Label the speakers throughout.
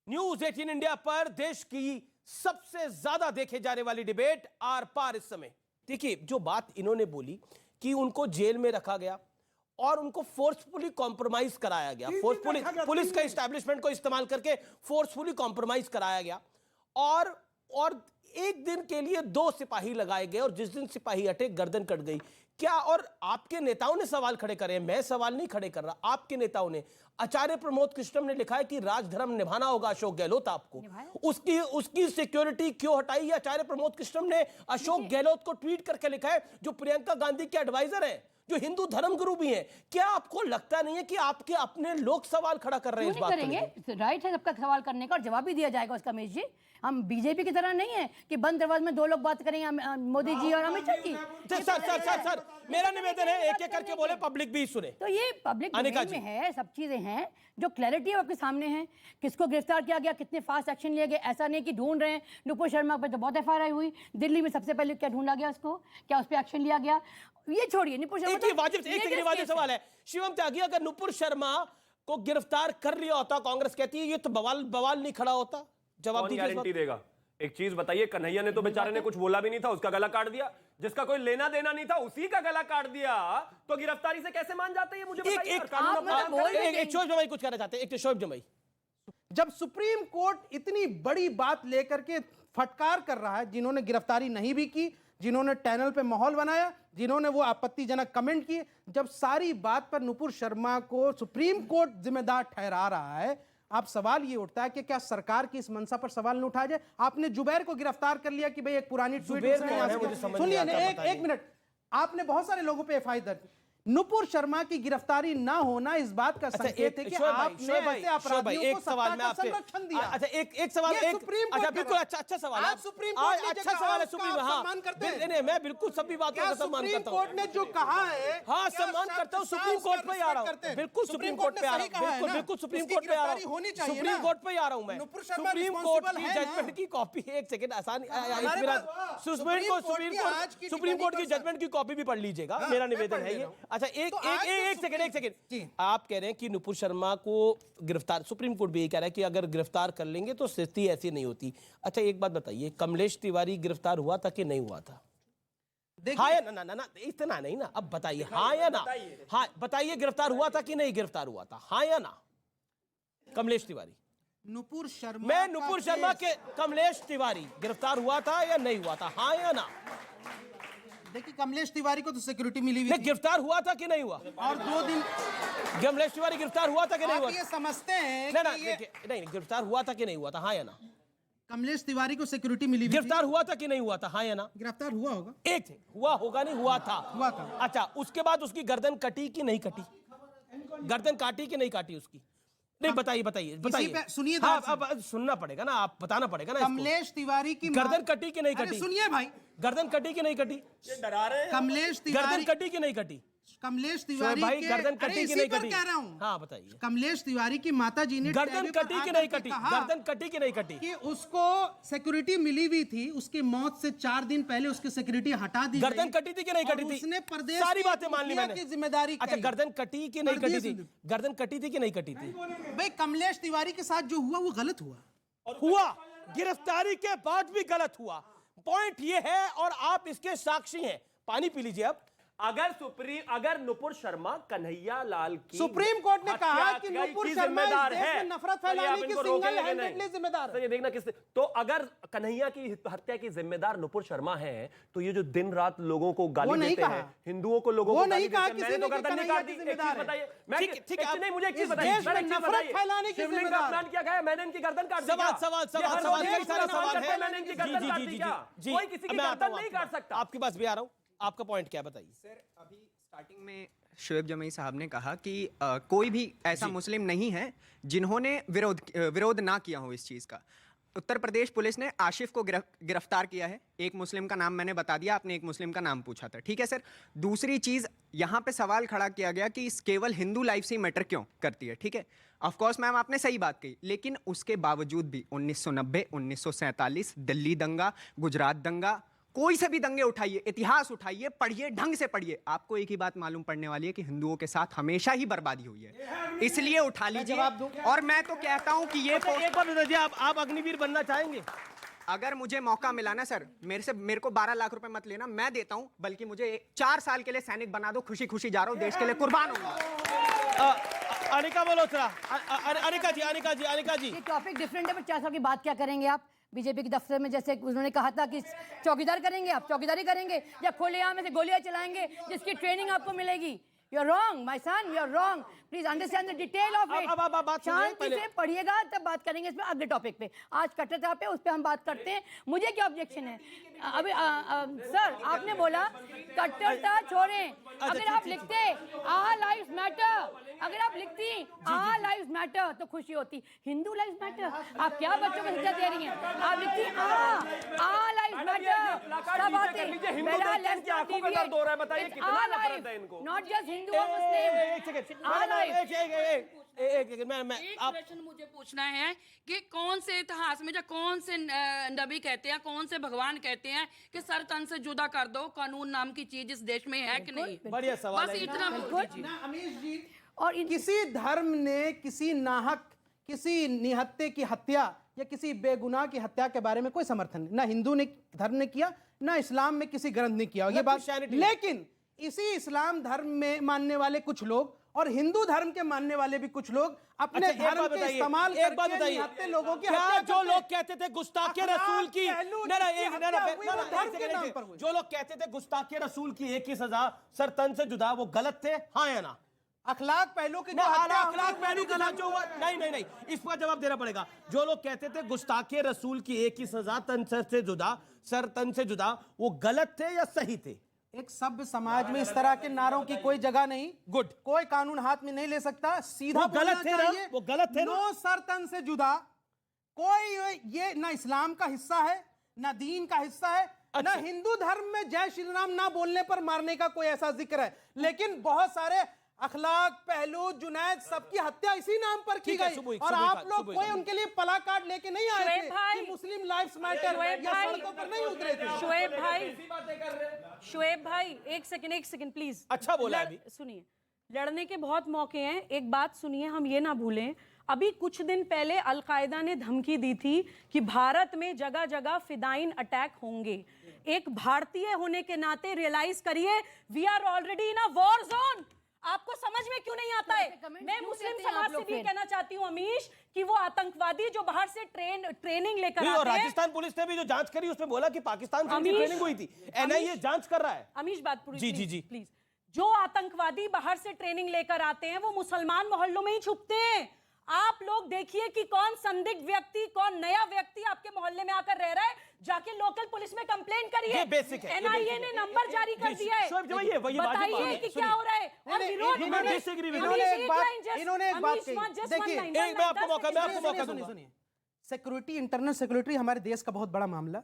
Speaker 1: News 18 India पर देश की सबसे ज्यादा देखे जाने वाली डिबेट आर पार इस समय। देखिए, जो बात इन्होंने बोली कि उनको जेल में रखा गया और उनको फोर्सफुली कॉम्प्रोमाइज कराया गया, फोर्सफुली पुलिस का एस्टैब्लिशमेंट को इस्तेमाल करके फोर्सफुली कॉम्प्रोमाइज कराया गया और एक दिन के लिए 2 सिपाही लगाए गए और जिस दिन सिपाही हटे गर्दन कट गई। क्या और आपके नेताओं ने सवाल खड़े करे, मैं सवाल नहीं खड़े कर रहा, आपके नेताओं ने। आचार्य प्रमोद कृष्णम ने लिखा है कि राजधर्म निभाना होगा अशोक गहलोत आपको, उसकी सिक्योरिटी क्यों हटाई? आचार्य प्रमोद कृष्णम ने अशोक गहलोत को ट्वीट करके लिखा है, जो प्रियंका गांधी के एडवाइजर हैं, जो हिंदू धर्मगुरु भी हैं। क्या आपको लगता नहीं है कि आपके अपने लोग सवाल खड़ा कर रहे हैं इस बात
Speaker 2: करेंगे? राइट है सबका सवाल करने का और जवाब भी दिया जाएगा उसका। अमित जी, हम बीजेपी की तरह नहीं है कि बंद दरवाजे में 2 लोग बात करेंगे, मोदी जी और अमित शाह जी।
Speaker 1: सर मेरा निवेदन है एक एक करके बोले, पब्लिक भी सुने।
Speaker 2: तो ये पब्लिक में है, सब चीजें हैं जो क्लैरिटी आपके सामने है। किसको गिरफ्तार किया गया, कितने फास्ट एक्शन लिए गए, ऐसा नहीं कि ढूंढ रहे हैं। नुपुर शर्मा पर तो बहुत FIR हुई, दिल्ली में सबसे पहले क्या ढूंढा गया उसको, क्या उस पर एक्शन लिया गया? ये छोड़िए, नुपुर शर्मा
Speaker 1: एक वाजिब सवाल है शिवम त्यागी, अगर नुपुर शर्मा को गिरफ्तार कर लिया होता, कांग्रेस कहती है ये तो बवाल नहीं खड़ा होता। जवाब दीजिए।
Speaker 3: गारंटी देगा? एक चीज बताइए, कन्हैया ने तो बेचारे ने कुछ बोला भी नहीं था, उसका गला काट दिया। जिसका कोई लेना देना नहीं था उसी का गला काट दिया, तो गिरफ्तारी से कैसे मान जाते हैं? मुझे बताइए।
Speaker 1: एक शोएब जमाई कुछ कहना चाहते हैं, एक शोएब जमाई।
Speaker 4: जब सुप्रीम कोर्ट इतनी बड़ी बात लेकर के फटकार कर रहा है, जिन्होंने गिरफ्तारी नहीं भी की, जिन्होंने टनल पे माहौल बनाया, जिन्होंने वो आपत्तिजनक कमेंट किए, जब सारी बात पर नुपुर शर्मा को सुप्रीम कोर्ट जिम्मेदार ठहरा रहा है, आप सवाल ये उठता है कि क्या सरकार की इस मंशा पर सवाल न उठाया जाए? आपने जुबैर को गिरफ्तार कर लिया कि भाई एक पुरानी ट्वीट, सुनिए एक मिनट, आपने बहुत सारे लोगों पे FIR दर्ज। नुपुर शर्मा की गिरफ्तारी ना होना इस बात का संकेत है कि आपने ऐसे अपराधियों को सत्ता का संरक्षण दिया।
Speaker 1: अच्छा एक सवाल, बिल्कुल अच्छा सवाल है,
Speaker 4: सुप्रीम कोर्ट ने
Speaker 1: अच्छा सवाल है।
Speaker 4: सम्मान करते हैं।
Speaker 1: नहीं, मैं बिल्कुल सभी बातों का सम्मान करता हूं।
Speaker 4: सुप्रीम कोर्ट ने जो कहा है,
Speaker 1: हाँ सम्मान करता हूं। सुप्रीम कोर्ट पे आ रहा हूं, बिल्कुल सुप्रीम कोर्ट पे आ रहा हूं, बिल्कुल सुप्रीम कोर्ट पे आ रहा हूं, सुप्रीम कोर्ट पे आ रहा हूं मैं। सुप्रीम कोर्ट की जजमेंट की कॉपी, एक सेकंड आसान, सुप्रीम कोर्ट की जजमेंट की कॉपी भी पढ़ लीजिएगा, मेरा निवेदन है ये। अच्छा एक सेकंड, आप कह रहे हैं कि नुपुर शर्मा को गिरफ्तार, सुप्रीम कोर्ट भी ये कह रहा है कि अगर गिरफ्तार कर लेंगे तो स्थिति ऐसी नहीं होती। अच्छा एक बात बताइए, कमलेश तिवारी गिरफ्तार हुआ था कि नहीं हुआ था? हाँ या ना, इतना नहीं ना, अब बताइए हाँ या ना। हाँ बताइए, गिरफ्तार हुआ था कि नहीं गिरफ्तार हुआ था? हाँ या ना? कमलेश तिवारी,
Speaker 4: नुपुर शर्मा,
Speaker 1: मैं नुपुर शर्मा के कमलेश तिवारी गिरफ्तार हुआ था या नहीं हुआ था? हाँ या ना?
Speaker 4: देखिए, कमलेश तिवारी को तो सिक्योरिटी मिली हुई थी।
Speaker 1: गिरफ्तार हुआ था कि नहीं हुआ?
Speaker 4: और 2 दिन
Speaker 1: कमलेश तिवारी गिरफ्तार हुआ था कि नहीं हुआ?
Speaker 4: ये समझते हैं
Speaker 1: नहीं, गिरफ्तार हुआ था कि नहीं हुआ था? हाँ या ना?
Speaker 4: कमलेश तिवारी को सिक्योरिटी मिली हुई थी।
Speaker 1: गिरफ्तार हुआ था कि नहीं हुआ था? हाँ या ना?
Speaker 4: गिरफ्तार हुआ होगा।
Speaker 1: एक थे, हुआ होगा नहीं, हुआ था। अच्छा, उसके बाद उसकी गर्दन कटी कि नहीं कटी? गर्दन काटी कि नहीं काटी उसकी? नहीं, बताइए।
Speaker 4: सुनिए,
Speaker 1: हाँ, अब सुनना पड़ेगा ना, आप बताना पड़ेगा ना।
Speaker 4: कमलेश तिवारी की
Speaker 1: गर्दन कटी कि नहीं कटी?
Speaker 4: सुनिए भाई,
Speaker 1: गर्दन कटी कि नहीं कटी?
Speaker 3: ये डरा रहे हैं।
Speaker 4: कमलेश तिवारी,
Speaker 1: गर्दन कटी कि नहीं कटी?
Speaker 4: कमलेश तिवारी
Speaker 1: भाई गर्दन कटी कि नहीं कटी?
Speaker 4: कह रहा हूं।
Speaker 1: हाँ बताइए।
Speaker 4: कमलेश तिवारी की माता जी ने
Speaker 1: गर्दन कटी कि नहीं कटी? गर्दन कटी कि नहीं कटी?
Speaker 4: कि उसको सिक्योरिटी मिली हुई थी, उसकी मौत से 4 दिन पहले उसकी सिक्योरिटी हटा दी।
Speaker 1: गर्दन कटी थी कि नहीं कटी थी?
Speaker 4: उसने प्रदेश
Speaker 1: सारी बातें मान ली मैंने,
Speaker 4: जिम्मेदारी।
Speaker 1: अच्छा, गर्दन कटी कि नहीं कटी थी? गर्दन कटी थी कि नहीं कटी थी?
Speaker 4: भाई कमलेश तिवारी के साथ जो हुआ वो गलत
Speaker 1: हुआ, गिरफ्तारी के बाद भी गलत हुआ। पॉइंट ये है और आप इसके साक्षी हैं। पानी पी लीजिए। अब
Speaker 3: अगर नुपुर शर्मा कन्हैया लाल की,
Speaker 4: सुप्रीम कोर्ट ने कहा कि नुपुर शर्मा इस देश में नफरत फैलाने की सिंगल हैंडेडली जिम्मेदार है।
Speaker 3: ये देखना किस, तो अगर कन्हैया की हत्या की जिम्मेदार नुपुर शर्मा है, तो ये जो दिन रात लोगों को गाली देते हैं, हिंदुओं को, लोगों को
Speaker 4: नहीं कहा,
Speaker 3: मैंने तो गर्दन नहीं काटी। बताइए, नहीं, मुझे एक चीज बताइए,
Speaker 4: नफरत फैलाने की
Speaker 3: शिवलिंग का अपमान किया गया, मैंने इनकी गर्दन काट दी। मैंने इनकी गर्दन काट दी क्या? कोई किसी की गर्दन नहीं काट सकता।
Speaker 1: आपके पास भी आ रहा हूं, आपका पॉइंट क्या बताइए।
Speaker 5: सर, अभी स्टार्टिंग में शोएब जमाई साहब ने कहा कि कोई भी ऐसा मुस्लिम नहीं है जिन्होंने विरोध ना किया हो इस चीज़ का। उत्तर प्रदेश पुलिस ने आशिफ को गिरफ्तार किया है। एक मुस्लिम का नाम मैंने बता दिया, आपने एक मुस्लिम का नाम पूछा था, ठीक है सर। दूसरी चीज़ यहाँ पे सवाल खड़ा किया गया कि केवल हिंदू लाइफ से ही मैटर क्यों करती है, ठीक है। ऑफकोर्स मैम आपने सही बात कही, लेकिन उसके बावजूद भी 1990, 1947, दिल्ली दंगा, गुजरात दंगा, कोई से भी दंगे उठाइए, इतिहास उठाइए, पढ़िए, ढंग से पढ़िए, आपको एक ही बात मालूम पड़ने वाली है कि हिंदुओं के साथ हमेशा ही बर्बादी हुई है। इसलिए उठा लीजिए। और मैं तो कहता हूं कि ये
Speaker 1: एक बात बताइए, आप अग्निवीर बनना चाहेंगे?
Speaker 5: अगर मुझे मौका मिला ना सर, मेरे को 12 लाख रुपए मत लेना, मैं देता हूं, बल्कि मुझे 4 साल के लिए सैनिक बना दो, खुशी खुशी जा रहा हूं, देश के लिए कुर्बान होऊंगा।
Speaker 1: अनिका मल्होत्रा, अनिका जी
Speaker 2: ये टॉपिक डिफरेंट है, पर 4 साल की बात क्या करेंगे आप? बीजेपी के दफ्तर में जैसे उन्होंने कहा था कि चौकीदार करेंगे, आप चौकीदारी करेंगे या खुलेआम में से गोलियां चलाएंगे जिसकी ट्रेनिंग आपको मिलेगी? You are wrong my son, you are wrong. Please understand the detail of it.
Speaker 1: अब बात सुनिए
Speaker 2: शांति
Speaker 1: पहले।
Speaker 2: से पढ़िएगा, तब बात करेंगे इस पे, अगले टॉपिक पे। आज कट्टरता पे उस पे हम बात करते हैं। मुझे क्या ऑब्जेक्शन है? अभी सर आपने बोला कट्टरता छोड़ें। अगर आप लिखते ऑल लाइव्स मैटर, अगर आप लिखती ऑल लाइव्स मैटर तो खुशी होती। हिंदू लाइव्स मैटर, आप क्या बच्चों को शिक्षा दे रही हैं? आप लिखती ऑल लाइव्स मैटर, सब आते। मेरा लेफ्ट
Speaker 3: आंखों का दर्द हो रहा है, बताइए कितना नफरत है इनको।
Speaker 2: नॉट जस्ट हिंदू और मुस्लिम।
Speaker 6: एक प्रश्न मुझे पूछना है कि कौन से इतिहास में या कौन से नबी कहते हैं, कौन से भगवान कहते हैं कि सर तन से जुदा कर दो, कानून नाम की चीज इस देश में है कि नहीं?
Speaker 1: बढ़िया सवाल
Speaker 6: बस
Speaker 1: है।
Speaker 6: इतना बोल दीजिए।
Speaker 4: अमीश जी,
Speaker 2: और
Speaker 4: किसी धर्म ने किसी नाहक, किसी निहत्ते की हत्या या किसी बेगुनाह की हत्या के बारे में कोई समर्थन नहीं, ना हिंदू ने धर्म ने किया, ना इस्लाम में किसी ग्रंथ ने किया, ये बात। लेकिन इसी इस्लाम धर्म में मानने वाले कुछ लोग और हिंदू धर्म के मानने वाले भी कुछ लोग अपने
Speaker 1: अच्छा, एक
Speaker 4: धर्म
Speaker 1: बात
Speaker 4: के
Speaker 1: बताइए,
Speaker 4: इस्तेमाल
Speaker 1: एक बात
Speaker 4: करके
Speaker 1: बताइए,
Speaker 4: निहत्ते लोगों की
Speaker 1: क्या
Speaker 4: हत्या
Speaker 1: जो
Speaker 4: करते
Speaker 1: लोग
Speaker 4: हैं?
Speaker 1: कहते थे गुस्ताखे
Speaker 4: अखलाक
Speaker 1: रसूल की,
Speaker 4: पहलू
Speaker 1: ना
Speaker 4: जिसकी
Speaker 1: एक
Speaker 4: हत्या हुई, वो धर्म के नाम पर हुई।
Speaker 1: जो लोग कहते थे गुस्ताखे रसूल की एक ही सजा, सर तन से जुदा, वो गलत थे, हाँ या ना?
Speaker 4: अखलाक पहलू की
Speaker 1: ना,
Speaker 4: जो हत्या हुई,
Speaker 1: अखलाक पहलू
Speaker 4: वो
Speaker 1: के साथ
Speaker 4: गलत।
Speaker 1: जो हुआ, नहीं, इसका जवाब देना पड़ेगा। जो लोग कहते थे गुस्ताखे रसूल की एक ही सजा, तन सर से जुदा, सर तन से जुदा, वो गलत थे या सही थे?
Speaker 4: एक सभ्य समाज में इस तरह के नारों की कोई जगह नहीं।
Speaker 1: गुड।
Speaker 4: कोई कानून हाथ में नहीं ले सकता, सीधा
Speaker 1: वो गलत
Speaker 4: बोलना
Speaker 1: थे ना?
Speaker 4: चाहिए।
Speaker 1: वो गलत थे ना?
Speaker 4: नो सर तन से जुदा, कोई ये ना इस्लाम का हिस्सा है, ना दीन का हिस्सा है, ना
Speaker 1: अच्छा।
Speaker 4: हिंदू धर्म में जय श्री राम ना बोलने पर मारने का कोई ऐसा जिक्र है। लेकिन बहुत सारे अखलाक पहलू, जुनैद, सबकी हत्या इसी नाम पर की
Speaker 1: ठीक है,
Speaker 4: गई।
Speaker 1: सुबह
Speaker 4: और आप लोग
Speaker 1: सुबह
Speaker 4: कोई उनके लिए पला कार्ड लेके नहीं आए
Speaker 6: शुएब
Speaker 4: थे
Speaker 6: भाई,
Speaker 4: कि मुस्लिम लाइव्स मैटर
Speaker 6: शुएब
Speaker 4: या
Speaker 6: भाई,
Speaker 4: सड़कों पर नहीं उतरे थे।
Speaker 6: शुएब भाई एक सेकंड प्लीज।
Speaker 1: अच्छा बोला अभी।
Speaker 6: सुनिए, लड़ने के बहुत मौके हैं, एक बात सुनिए, हम ये ना भूलें, अभी कुछ दिन पहले अलकायदा ने धमकी दी थी कि भारत में जगह जगह फिदाइन अटैक होंगे। एक भारतीय होने के नाते रियलाइज करिए, we are already in a war zone. आपको समझ में क्यों नहीं आता है? मैं मुस्लिम समाज से भी कहना चाहती हूँ अमीश कि वो आतंकवादी जो बाहर से ट्रेनिंग लेकर
Speaker 1: नहीं, और
Speaker 6: आते हैं।
Speaker 1: राजस्थान पुलिस ने भी जो जांच करी उसमें बोला कि पाकिस्तान से उनकी
Speaker 6: अमीश,
Speaker 1: ट्रेनिंग हुई थी। एनआईए जांच कर रहा है।
Speaker 6: अमीश बात पूरी
Speaker 1: जी,
Speaker 6: प्लीज,
Speaker 1: जी, जी।
Speaker 6: प्लीज। जो आतंकवादी बाहर से ट्रेनिंग लेकर आते हैं वो मुसलमान मोहल्लों में ही छुपते हैं। आप लोग देखिए कि कौन संदिग्ध व्यक्ति, कौन नया व्यक्ति आपके मोहल्ले में आकर रह रहा है, जाके लोकल पुलिस में कंप्लेंट करिए।
Speaker 1: ये बेसिक है, ये
Speaker 6: एनआईए
Speaker 1: बेसिक
Speaker 6: ने
Speaker 1: है।
Speaker 6: नंबर जारी कर दिया है।
Speaker 1: शोएब जी, वही है, वही वाजिब बात
Speaker 6: बताइए
Speaker 1: है।
Speaker 6: कि
Speaker 1: सुनिए।
Speaker 6: क्या हो रहा है। और विरोध
Speaker 1: मैं
Speaker 6: Amish,
Speaker 1: disagree with you।
Speaker 6: Amish,
Speaker 4: इन्होंने एक बात-
Speaker 6: line just-
Speaker 4: इन्होंने एक बात
Speaker 6: अमीश,
Speaker 4: कही।
Speaker 6: just one
Speaker 4: देखिए,
Speaker 6: line,
Speaker 1: एक
Speaker 6: one
Speaker 1: मैं
Speaker 6: line,
Speaker 1: आपको
Speaker 6: 10
Speaker 1: मौका- मैं आपको
Speaker 6: seconds।
Speaker 1: मौका
Speaker 4: सुनिए,
Speaker 1: दूंगा।
Speaker 4: सुनिए। सिक्योरिटी, इंटरनल सिक्योरिटी हमारे देश का बहुत बड़ा मामला।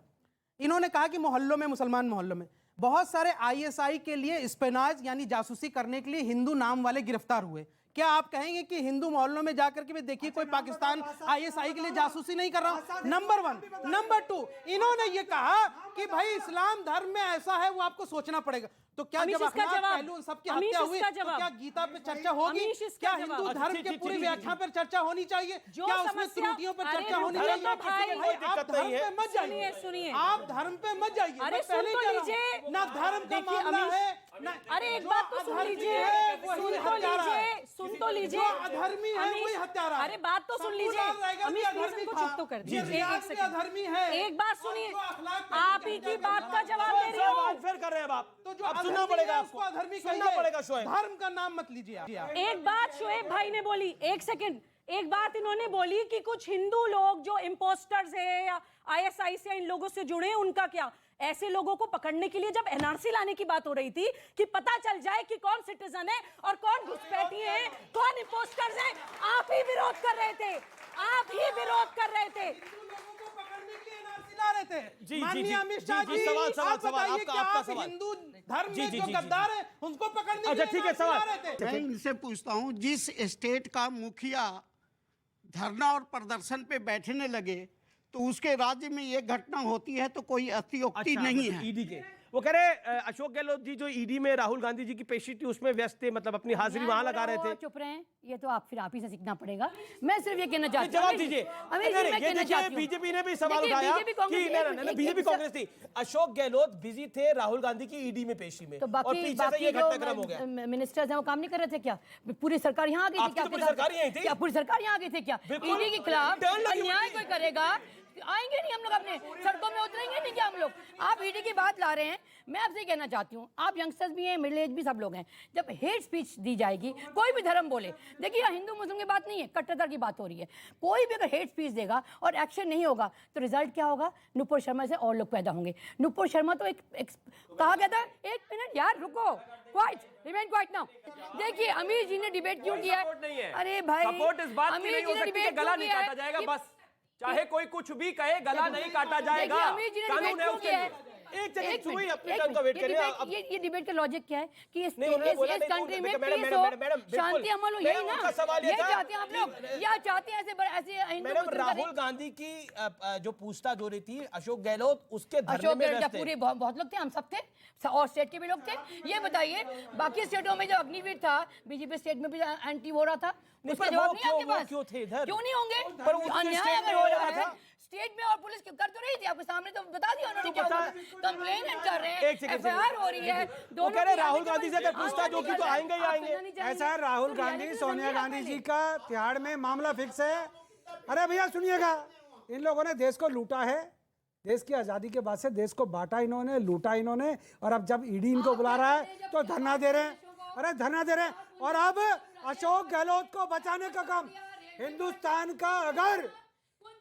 Speaker 4: इन्होंने कहा कि मोहल्लों में, मुसलमान मोहल्लों में बहुत सारे आईएसआई के लिए स्पेनाज यानी जासूसी करने के लिए हिंदू नाम वाले गिरफ्तार हुए। क्या आप कहेंगे कि हिंदू मोहल्लों में जाकर के भी देखिए कोई पाकिस्तान आईएसआई के लिए जासूसी नहीं कर रहा? नंबर 1। नंबर 2, इन्होंने ये कहा कि भाई इस्लाम धर्म में ऐसा है, वो आपको सोचना पड़ेगा। तो क्या
Speaker 6: अमीश,
Speaker 4: जब
Speaker 6: इसका
Speaker 4: अखलाक
Speaker 6: जवाब।
Speaker 4: पहलू सबकी
Speaker 6: अमीश,
Speaker 4: हत्या हुई
Speaker 6: इसका
Speaker 4: तो
Speaker 6: जवाब।
Speaker 4: क्या गीता पे चर्चा होगी?
Speaker 6: अमीश, इसका
Speaker 4: क्या
Speaker 6: जवाब।
Speaker 4: हिंदू धर्म
Speaker 1: ठीक,
Speaker 4: के
Speaker 1: ठीक,
Speaker 4: पूरी
Speaker 1: ठीक,
Speaker 4: व्याख्या पर चर्चा होनी चाहिए?
Speaker 6: जो
Speaker 4: क्या उसमें
Speaker 6: समस्या-
Speaker 4: त्रुटियों पर
Speaker 6: अरे
Speaker 4: चर्चा होनी
Speaker 6: रुको
Speaker 4: चाहिए?
Speaker 6: तो भाई।
Speaker 4: भाई,
Speaker 1: कोई
Speaker 4: आप
Speaker 1: दिक्कत
Speaker 4: धर्म
Speaker 1: नहीं है।
Speaker 4: पे मत जाइए।
Speaker 6: सुनिए।
Speaker 4: आप धर्म पे मत जाइए।
Speaker 6: अरे
Speaker 4: मैं
Speaker 6: सुन
Speaker 4: पहले
Speaker 6: तो
Speaker 4: कह रहा हूं,
Speaker 6: लीजिए।
Speaker 4: ना धर्म का
Speaker 6: देखिए,
Speaker 4: मामला
Speaker 6: अमीश,
Speaker 4: है, ना
Speaker 6: अरे एक
Speaker 4: जो
Speaker 6: बात तो सुन
Speaker 4: अधर्मी
Speaker 6: लीजिए,
Speaker 4: है, वही
Speaker 6: सुन तो
Speaker 4: हत्यारा है।
Speaker 6: लीजिए, सुन तो लीजिए।
Speaker 4: जो अधर्मी है,
Speaker 6: अमीश,
Speaker 4: वही हत्यारा है।
Speaker 6: अरे बात तो सुन
Speaker 4: सब
Speaker 6: लीजिए।
Speaker 4: पूरा रहेगा कि
Speaker 6: अमीश, प्लीज
Speaker 4: अधर्मी
Speaker 6: इनको
Speaker 4: था।
Speaker 6: चुप तो कर
Speaker 4: ये
Speaker 6: दीजिए।
Speaker 4: रियाज
Speaker 6: एक
Speaker 4: भी
Speaker 6: सेकंड।
Speaker 4: अधर्मी है।
Speaker 6: एक बात
Speaker 4: और
Speaker 6: सुनिए,
Speaker 4: जो अखलाक पे
Speaker 6: आप ही की बात का जवाब दे रही हूँ।
Speaker 1: फिर कर रहे हैं आप।
Speaker 4: तो जो
Speaker 1: अब
Speaker 4: अधर्मी
Speaker 1: सुनना पड़ेगा
Speaker 4: है,
Speaker 1: आपको।
Speaker 4: उसको अधर्मी
Speaker 1: सुनना
Speaker 4: कहिए।
Speaker 1: पड़ेगा शोएब।
Speaker 4: धर्म का नाम मत लीजिए आप।
Speaker 6: एक बात शोएब भाई ने बोली, एक सेकंड, एक बात इन्होंने बोली कि कुछ हिंदू लोग जो इम्पोस्टर्स है या आईएसआई से इन लोगों से जुड़े हैं, उनका क्या? ऐसे लोगों को पकड़ने के लिए जब एनआरसी लाने की बात हो रही थी कि पता चल जाए कि कौन सिटीजन है और कौन घुसपैठिए हैं, कौन इम्पोस्टर्स हैं, आप ही विरोध कर रहे थे। आप ही विरोध कर रहे थे।
Speaker 4: लोगों को पकड़ने के लिए एनआरसी ला रहे थे।
Speaker 1: जी,
Speaker 4: माननीय
Speaker 1: जी,
Speaker 4: अमित शाह
Speaker 1: जी,
Speaker 4: जी,
Speaker 1: सवाल,
Speaker 4: आप बताइए
Speaker 1: आपका-
Speaker 4: कि
Speaker 1: आपका
Speaker 4: आप
Speaker 1: सवाल।
Speaker 4: हिंदू धर्म
Speaker 1: जी,
Speaker 4: में
Speaker 1: जी,
Speaker 4: जो
Speaker 1: जी,
Speaker 4: गद्दार है उनको पकड़ने के
Speaker 1: अच्छा,
Speaker 4: लिए
Speaker 1: ठीक है,
Speaker 4: एनआरसी ला
Speaker 1: सवाल।
Speaker 4: रहे थे।
Speaker 7: मैं इनसे पूछता हूं, जिस स्टेट का मुखिया धरना और प्रदर्शन पे बैठने लगे तो उसके राज्य में ये घटना होती है तो कोई अतियोक्ति नहीं है।
Speaker 1: ईडी के वो कह रहे अशोक गहलोत जी जो ईडी में राहुल गांधी जी की पेशी थी उसमें व्यस्त थे, मतलब अपनी हाजिरी वहां लगा रहे थे।
Speaker 2: चुप रहे, ये तो आप ही से सीखना पड़ेगा। मैं सिर्फ ये कहना चाहती हूँ,
Speaker 1: जवाब दीजिए। बीजेपी ने भी सवाल उठाया कि बीजेपी कांग्रेस थी, अशोक गहलोत बिजी थे राहुल गांधी की ईडी में पेशी में,
Speaker 2: तो
Speaker 1: और पीछे से ये घटनाक्रम हो गया।
Speaker 2: मिनिस्टर्स हैं वो काम नहीं कर रहे थे क्या? पूरी सरकार यहाँ आ गई थी क्या?
Speaker 1: पूरी सरकार यहीं थी।
Speaker 2: क्या पूरी सरकार यहाँ आ गई थी क्या? ईडी के खिलाफ अन्याय कोई करेगा, आएंगे नहीं हम लोग, अपने सड़कों में उतरेंगे नहीं क्या हम लोग? आप ईडी की बात ला रहे हैं। मैं आपसे कहना चाहती हूँ, आप यंगस्टर्स भी हैं, मिडिल एज भी सब लोग हैं, जब हेट स्पीच दी जाएगी, कोई भी धर्म बोले, देखिए यहाँ हिंदू मुस्लिम की बात नहीं है, कट्टरता की बात हो रही है, कोई भी अगर हेट स्पीच देगा और एक्शन नहीं होगा तो रिजल्ट क्या होगा? नुपुर शर्मा से और लोग पैदा होंगे। नुपुर शर्मा तो एक कहा गया था, एक मिनट यार रुको, क्वाइट, रिमेन क्वाइट नाउ। देखिए अमीर जी ने डिबेट क्यों किया है? अरे भाई
Speaker 3: सपोर्ट इस बात की नहीं हो सकती कि गला नहीं काटा जाएगा, बस चाहे कोई कुछ भी कहे गला नहीं काटा जाएगा, कानून है उसके लिए।
Speaker 1: एक सेकंड सुनिए, अपने टर्न का वेट करिए।
Speaker 2: ये डिबेट का लॉजिक क्या है कि इस कंट्री में
Speaker 1: मैडम,
Speaker 2: पीस हो, शांति अमल हो, यही ना? ये चाहते हैं आप लोग, या चाहते हैं ऐसे
Speaker 1: मैडम राहुल गांधी की जो पूछताछ हो रही थी अशोक गहलोत उसके धरने में व्यस्त थे।
Speaker 2: पूरे बहुत लोग थे, हम सब थे, और स्टेट के भी लोग थे। ये बताइए बाकी स्टेटों में जो अग्निवीर था, बीजेपी स्टेट में भी एंटी हो रहा था, उसका जवाब नहीं आपके पास?
Speaker 1: क्यों थे इधर?
Speaker 2: क्यों नहीं होंगे?
Speaker 1: पर
Speaker 2: अन्याय अगर हो रहा है स्टेट में और पुलिस कर तो रही थी, आपके सामने तो बता दिया उन्होंने क्या हुआ। कंप्लेन कर रहे हैं, एफआईआर हो रही है,
Speaker 1: वो कह रहे राहुल गांधी से अगर पूछताछ होगी तो आएंगे ही आएंगे।
Speaker 8: ऐसा है, राहुल गांधी सोनिया गांधी जी का तिहाड़ में मामला फिक्स है। अरे भैया सुनिएगा, इन लोगों ने देश को लूटा है, देश की आजादी के बाद से देश को बांटा इन्होंने, लूटा इन्होंने, और अब जब ईडी इनको बुला रहा है तो धरना दे रहे हैं। अरे धरना दे रहे हैं, और अब अशोक गहलोत को बचाने का काम हिंदुस्तान का, अगर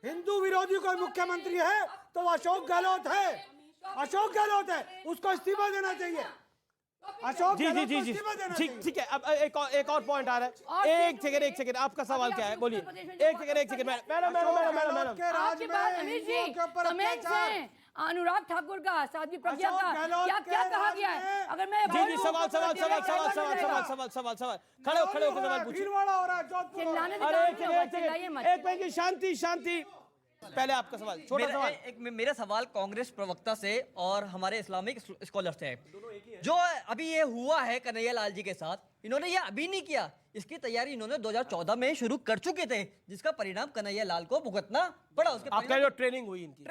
Speaker 8: हिंदू विरोधी कोई मुख्यमंत्री है तो वो अशोक गहलोत है, अशोक गहलोत है, उसको इस्तीफा देना चाहिए। अशोक
Speaker 1: जी जी जी जी ठीक है। अब एक और पॉइंट आ रहा है। एक सेकंड, आपका सवाल क्या है? बोलिए। एक सेकंड मैडम,
Speaker 2: अनुराग ठाकुर का, साध्वी प्रज्ञा का क्या कहा गया है? अगर मैं
Speaker 1: जी सवाल खड़े होकर सवाल पूछिए।
Speaker 2: चिल्लाने
Speaker 1: एक मिनट शांति, पहले आपका सवाल, छोटा सवाल।
Speaker 9: मेरा सवाल कांग्रेस प्रवक्ता से और हमारे इस्लामिक स्कॉलर से है। जो अभी ये हुआ है कन्हैया लाल जी के साथ, इन्होंने ये अभी नहीं किया, इसकी तैयारी इन्होंने 2014 में शुरू कर चुके थे, जिसका परिणाम कन्हैया लाल को भुगतना पड़ा। उसके
Speaker 1: आपका जो ट्रेनिंग हुई इनकी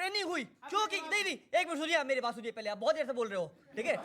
Speaker 9: क्योंकि नहीं, एक मिनट सुनिए, मेरी बात सुनिए पहले, आप बहुत देर से बोल रहे हो, ठीक है?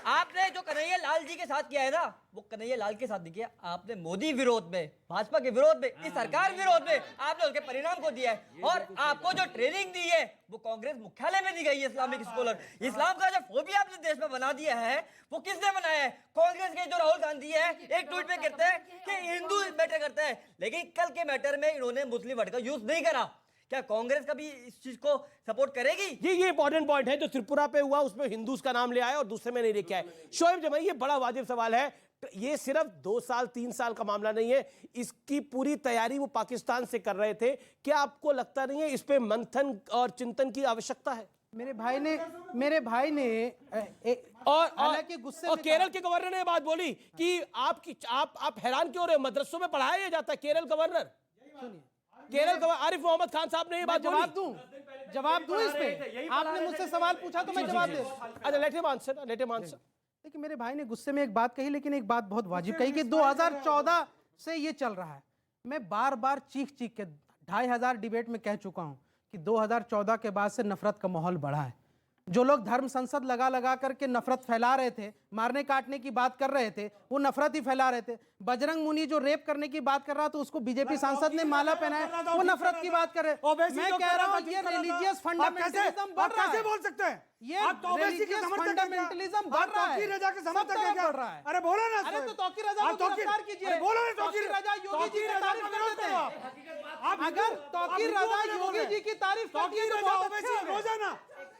Speaker 9: आपने जो कन्हैया लाल जी के साथ किया है ना, वो कन्हैया लाल के साथ नहीं किया, आपने मोदी विरोध में, भाजपा के विरोध में, इस सरकार विरोध में आपने उसके परिणाम को दिया है। और आपको जो ट्रेनिंग दी है वो कांग्रेस मुख्यालय में दी गई है। इस्लामिक स्कॉलर, इस्लाम का जो फोबिया आपने देश में बना दिया है वो किसने बनाया है? कांग्रेस के जो राहुल गांधी है, एक ट्वीट में कहते हैं कि हिंदू मैटर करता है, लेकिन कल के मैटर में इन्होंने मुस्लिम वर्ड का यूज नहीं करा। क्या कांग्रेस कभी इस चीज को सपोर्ट करेगी?
Speaker 1: ये इंपॉर्टेंट पॉइंट है जो त्रिपुरा पे हुआ, उसमें हिंदूज का नाम ले आया और दूसरे में नहीं लेके आए। शोएब जमाई, ये बड़ा वाजिब सवाल है। ये सिर्फ 2 साल 3 साल का मामला नहीं है, इसकी पूरी तैयारी वो पाकिस्तान से कर रहे थे। क्या आपको लगता नहीं है इस पे मंथन और चिंतन की आवश्यकता है?
Speaker 4: मेरे भाई ने हालांकि गुस्से
Speaker 1: और केरल के गवर्नर ने बात बोली कि आप हैरान क्यों रहे हो, मदरसों में पढ़ाया जाता है। केरल गवर्नर आरिफ मोहम्मद खान साहब ने ये बात
Speaker 4: जवाब दूं इस पे? आपने मुझसे सवाल पूछा तो मैं जवाब दे।
Speaker 1: अच्छा, लेट हिम आंसर।
Speaker 4: देखिए मेरे भाई ने गुस्से में एक बात कही, लेकिन एक बात बहुत वाजिब कही कि 2014 से ये चल रहा है। मैं बार चीख के 2500 डिबेट में कह चुका हूं कि 2014 के बाद से नफरत का माहौल बढ़ा है। जो लोग धर्म संसद लगा करके नफरत फैला रहे थे, मारने काटने की बात कर रहे थे, वो नफरत ही फैला रहे थे। बजरंग मुनि जो रेप करने की बात कर रहा था, उसको बीजेपी सांसद ने माला पहनाया, वो नफरत की बात कर रहे। मैं कह रहा हूँ ये रिलीजियस फंडामेंटलिज्म बढ़ रहा है।
Speaker 8: कैसे बोल सकते हैं?
Speaker 4: ये रिलीजियस फंडामेंटलिज्म बढ़ रहा है।
Speaker 8: रजा के समर्थक है क्या?
Speaker 4: बढ़ रहा है।
Speaker 8: अरे बोलो ना।
Speaker 4: अरे तो तौकीर रजा को गिरफ्तार कीजिए।
Speaker 8: बोलो ना,
Speaker 4: तौकीर रजा योगी जी की तारीफ करते हैं। अगर तौकीर रजा योगी जी की तारीफ करती है तो बहुत अच्छे होंगे।
Speaker 8: रोजाना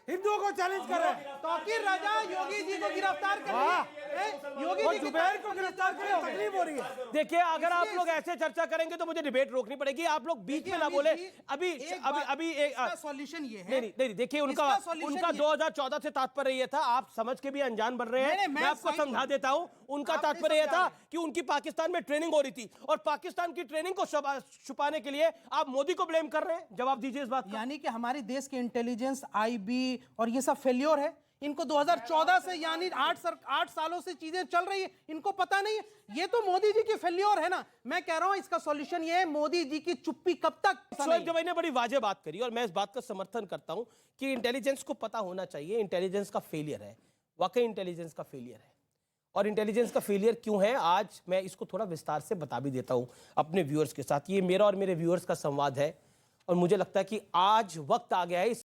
Speaker 8: हिंदुओं को चैलेंज कर रहे हैं।
Speaker 4: तौकीर राजा योगी जी को गिरफ्तार कर
Speaker 8: वाह।
Speaker 4: योगी
Speaker 8: और
Speaker 4: जी की
Speaker 8: जुबैर को गिरफ्तार करने में तकलीफ हो रही है।
Speaker 1: देखिए अगर आप लोग ऐसे चर्चा करेंगे तो मुझे डिबेट रोकनी पड़ेगी। आप लोग बीच में ना बोले। अभी एक
Speaker 4: सॉल्यूशन ये है।
Speaker 1: नहीं देखिए उनका
Speaker 4: इसका solution
Speaker 1: उनका
Speaker 4: ये-
Speaker 1: 2014 से तात्पर्य ये था, आप समझ के भी अनजान बन रहे हैं।
Speaker 4: नहीं,
Speaker 1: मैं आपको
Speaker 4: साइड
Speaker 1: समझा
Speaker 4: हूं।
Speaker 1: देता हूं। उनका
Speaker 4: आप नहीं
Speaker 1: तात्पर्य ये
Speaker 4: समझा
Speaker 1: था
Speaker 4: रहे।
Speaker 1: कि उनकी पाकिस्तान में ट्रेनिंग हो रही थी और पाकिस्तान की ट्रेनिंग को छुपाने के लिए आप मोदी को ब्लेम कर रहे हैं। जवाब दीजिए इस बात का।
Speaker 4: यानी कि हमारे देश के इंटेलिजेंस आईबी और ये सब फेल्योर है। इनको 2014 से यानी 8 सालों से चीजें चल रही है, इनको पता नहीं है। ये तो मोदी जी की फेल्योर है ना। मैं कह रहा हूं इसका सॉल्यूशन ये है, मोदी जी की चुप्पी कब तक।
Speaker 1: शोएब जवाई ने बड़ी वाजे बात करी और मैं इस बात का समर्थन करता हूं कि इंटेलिजेंस को पता होना चाहिए इंटेलिजेंस का फेलियर है। वाकई इंटेलिजेंस का फेलियर है। और इंटेलिजेंस का फेलियर क्यों है, आज मैं इसको थोड़ा विस्तार से बता भी देता हूं अपने व्यूअर्स के साथ। ये मेरा और मेरे व्यूअर्स का संवाद है और मुझे लगता है कि आज वक्त आ गया है इस